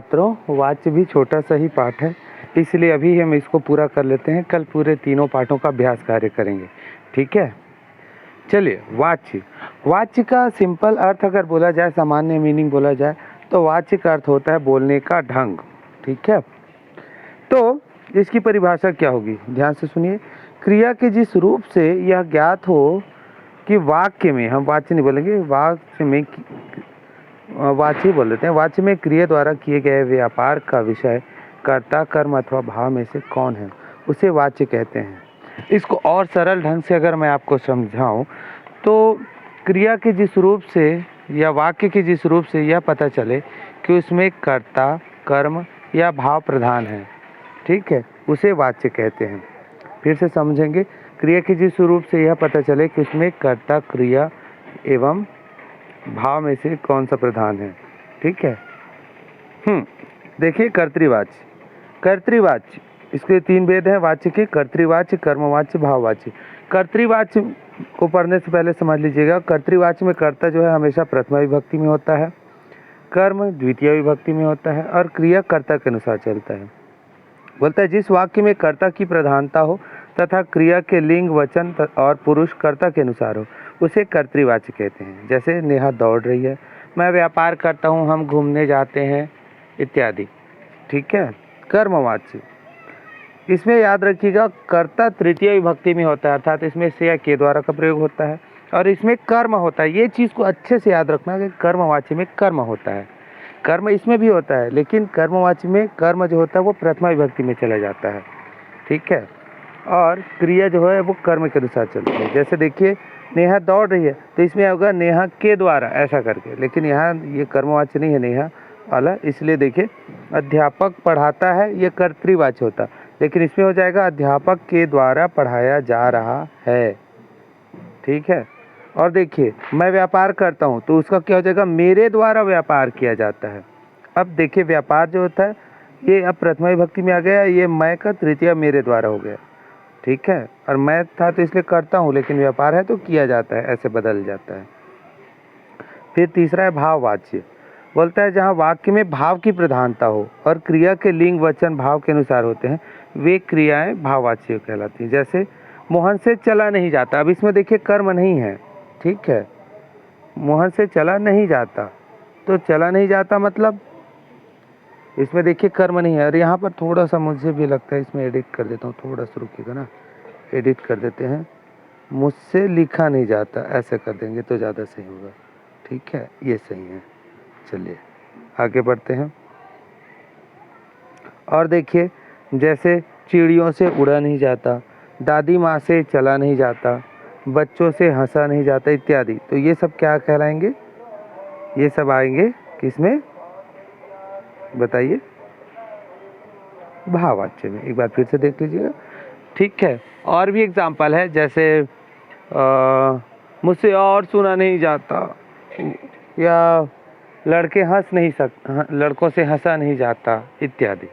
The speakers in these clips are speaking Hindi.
छात्रों, वाच्य भी छोटा सा ही पाठ है, इसलिए अभी हम इसको पूरा कर लेते हैं। कल पूरे तीनों पाठों का अभ्यास कार्य करेंगे, ठीक है। चलिए, वाच्य। वाच्य का सिंपल अर्थ अगर बोला जाए, सामान्य मीनिंग बोला जाए, तो वाच्य का अर्थ होता है बोलने का ढंग, ठीक है। तो इसकी परिभाषा क्या होगी, ध्यान से सुनिए। क्रिया के जिस रूप से यह ज्ञात हो कि वाक्य में, हम वाच्य नहीं बोलेंगे, वाक्य में वाच्य बोल देते हैं, वाच्य में क्रिया द्वारा किए गए व्यापार का विषय कर्ता, कर्म अथवा भाव में से कौन है, उसे वाच्य कहते हैं। इसको और सरल ढंग से अगर मैं आपको समझाऊं तो क्रिया के जिस रूप से या वाक्य के जिस रूप से यह पता चले कि उसमें कर्ता, कर्म या भाव प्रधान है, ठीक है, उसे वाच्य कहते हैं। फिर से समझेंगे। क्रिया के जिस रूप से यह पता चले कि उसमें कर्ता, क्रिया एवं भाव में से कौन सा प्रधान है, ठीक है। देखिए, कर्तृवाच्य। कर्तृवाच्य, इसके तीन भेद हैं वाच्य के: कर्तृवाच्य, कर्मवाच्य, भाववाच्य। कर्तृवाच्य को पढ़ने से पहले समझ लीजिएगा, कर्तृवाच्य में कर्ता जो है हमेशा प्रथमा विभक्ति में होता है, कर्म द्वितीय विभक्ति में होता है और क्रिया कर्ता के अनुसार चलता है। बोलता है जिस वाक्य में कर्ता की प्रधानता हो तथा क्रिया के लिंग, वचन और पुरुष कर्ता के अनुसार हो, उसे कर्तृवाच्य कहते हैं। जैसे नेहा दौड़ रही है, मैं व्यापार करता हूँ, हम घूमने जाते हैं, इत्यादि, ठीक है। कर्मवाच्य, इसमें याद रखिएगा कर्ता तृतीय विभक्ति में होता है, अर्थात इसमें से या के द्वारा का प्रयोग होता है और इसमें कर्म होता है। ये चीज़ को अच्छे से याद रखना कि कर्मवाच्य में कर्म होता है, कर्म इसमें भी होता है, लेकिन कर्मवाच्य में कर्म जो होता है वो प्रथमा विभक्ति में चला जाता है, ठीक है। और क्रिया जो है वो कर्म के अनुसार चलती है। जैसे देखिए, नेहा दौड़ रही है तो इसमें होगा नेहा के द्वारा, ऐसा करके, लेकिन यहाँ ये कर्मवाच्य नहीं है नेहा वाला, इसलिए देखिए अध्यापक पढ़ाता है, ये कर्तृवाच्य होता, लेकिन इसमें हो जाएगा अध्यापक के द्वारा पढ़ाया जा रहा है, ठीक है। और देखिए, मैं व्यापार करता हूँ तो उसका क्या हो जाएगा, मेरे द्वारा व्यापार किया जाता है। अब देखिए, व्यापार जो होता है ये अब प्रथमा विभक्ति में आ गया, ये मैं का तृतीय मेरे द्वारा हो गया, ठीक है। और मैं था तो इसलिए करता हूँ, लेकिन व्यापार है तो किया जाता है, ऐसे बदल जाता है। फिर तीसरा है भाववाच्य। बोलता है जहाँ वाक्य में भाव की प्रधानता हो और क्रिया के लिंग, वचन, भाव के अनुसार होते हैं, वे क्रियाएं भाववाच्य कहलाती हैं। जैसे मोहन से चला नहीं जाता, अब इसमें देखिए कर्म नहीं है, ठीक है। मोहन से चला नहीं जाता, तो चला नहीं जाता मतलब इसमें देखिए कर्म नहीं है। और यहाँ पर थोड़ा सा मुझे भी लगता है, इसमें एडिट कर देता हूँ, थोड़ा सा रुकिएगा ना, एडिट कर देते हैं। मुझसे लिखा नहीं जाता, ऐसे कर देंगे तो ज़्यादा सही होगा, ठीक है, ये सही है। चलिए आगे बढ़ते हैं। और देखिए, जैसे चिड़ियों से उड़ा नहीं जाता, दादी माँ से चला नहीं जाता, बच्चों से हंसा नहीं जाता, इत्यादि। तो ये सब क्या कहलाएंगे, ये सब आएंगे किसमें, बताइए, भाववाच्य में। एक बार फिर से देख लीजिएगा, ठीक है। और भी एग्जाम्पल है, जैसे मुझसे और सुना नहीं जाता, या लड़के हंस नहीं लड़कों से हंसा नहीं जाता, इत्यादि,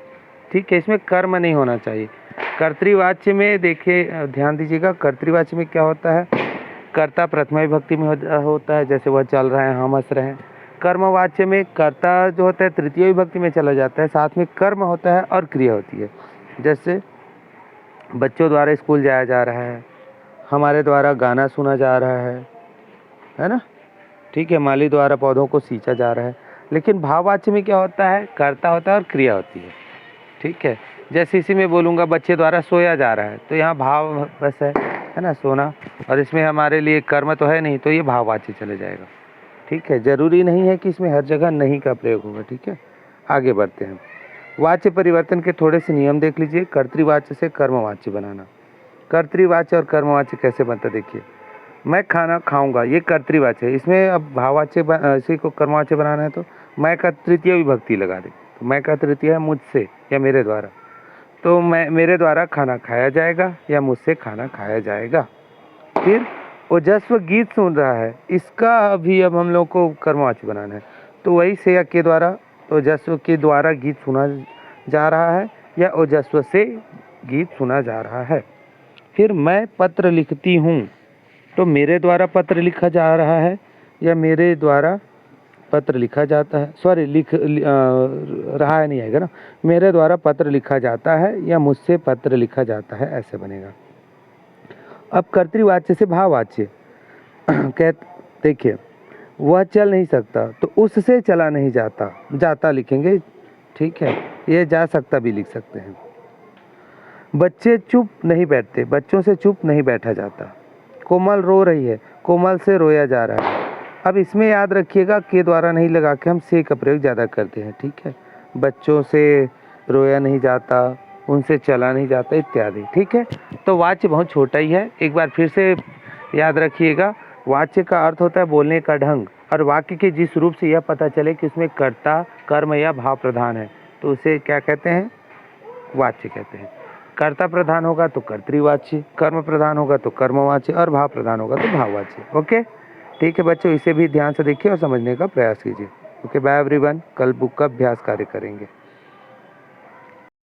ठीक है। इसमें कर्म नहीं होना चाहिए। कर्तृवाच्य में देखिए, ध्यान दीजिएगा, कर्तृवाच्य में क्या होता है, कर्ता प्रथमा विभक्ति में होता है, जैसे वह चल रहे हैं, हम हंस रहे हैं। कर्मवाच्य में कर्ता जो होता है तृतीय विभक्ति में चला जाता है, साथ में कर्म होता है और क्रिया होती है। जैसे बच्चों द्वारा स्कूल जाया जा रहा है, हमारे द्वारा गाना सुना जा रहा है ना, ठीक है, माली द्वारा पौधों को सींचा जा रहा है। लेकिन भाववाच्य में क्या होता है, कर्ता होता है और क्रिया होती है, ठीक है। जैसे इसी में बोलूँगा बच्चे द्वारा सोया जा रहा है, तो यहाँ भाव बस है ना, सोना, और इसमें हमारे लिए कर्म तो है नहीं, तो ये भाववाच्य चले जाएगा, ठीक है। जरूरी नहीं है कि इसमें हर जगह नहीं का प्रयोग होगा, ठीक है। आगे बढ़ते हैं। वाच्य परिवर्तन के थोड़े से नियम देख लीजिए। कर्तृवाच्य से कर्मवाच्य बनाना। कर्तृवाच्य और कर्मवाच्य कैसे बनता है, देखिए, मैं खाना खाऊंगा, ये कर्तृवाच्य है, इसमें अब भाववाच्य इसी को कर्मवाच्य बनाना है तो मैं का तृतीय विभक्ति लगा दे। तो मैं का तृतीय है मुझसे या मेरे द्वारा, तो मैं, मेरे द्वारा खाना खाया जाएगा या मुझसे खाना खाया जाएगा। फिर ओजस्व गीत सुन रहा है, इसका भी अब हम लोग को कर्मवाच्य बनाना है, तो वही से या के द्वारा, तो ओजस्व के द्वारा गीत सुना जा रहा है या ओजस्व से गीत सुना जा रहा है। फिर मैं पत्र लिखती हूँ, तो मेरे द्वारा पत्र लिखा जा रहा है या मेरे द्वारा पत्र लिखा जाता है, सॉरी रहा है नहीं आएगा ना, मेरे द्वारा पत्र लिखा जाता है या मुझसे पत्र लिखा जाता है, ऐसे बनेगा। अब कर्तृवाच्य से भाववाच्य देखिए, वह चल नहीं सकता तो उससे चला नहीं जाता, जाता लिखेंगे, ठीक है, ये जा सकता भी लिख सकते हैं। बच्चे चुप नहीं बैठते, बच्चों से चुप नहीं बैठा जाता। कोमल रो रही है, कोमल से रोया जा रहा है। अब इसमें याद रखिएगा के द्वारा नहीं लगा के हम से का प्रयोग ज़्यादा करते हैं, ठीक है। बच्चों से रोया नहीं जाता, उनसे चला नहीं जाता इत्यादि, ठीक है। तो वाच्य बहुत छोटा ही है, एक बार फिर से याद रखिएगा। वाच्य का अर्थ होता है बोलने का ढंग, और वाक्य के जिस रूप से यह पता चले कि उसमें कर्ता, कर्म या भाव प्रधान है तो उसे क्या कहते हैं, वाच्य कहते हैं। कर्ता प्रधान होगा तो कर्तृवाच्य, कर्म प्रधान होगा तो कर्मवाच्य, और भाव प्रधान होगा तो भाववाच्य। ओके, ठीक है बच्चों, इसे भी ध्यान से देखिए और समझने का प्रयास कीजिए। ओके, बाय एवरीवन, कल बुक का अभ्यास कार्य करेंगे।